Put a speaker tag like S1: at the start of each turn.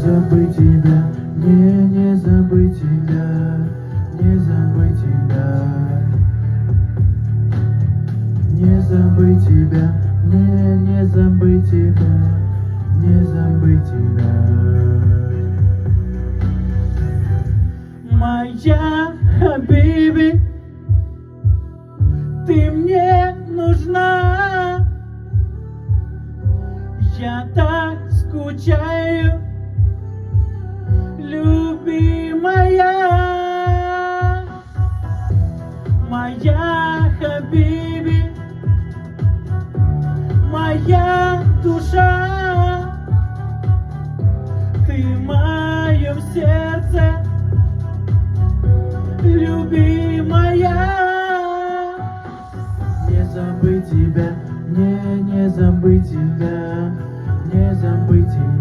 S1: забыть тебя, не забыть тебя, не забыть тебя, не забыть тебя, не забыть тебя, не забыть тебя. Моя хабиби, ты мне нужна, я так скучаю, любимая. Моя хабиби, моя душа, ты в моем сердце, любимая. Не забыть тебя, не забыть тебя, не забыть тебя.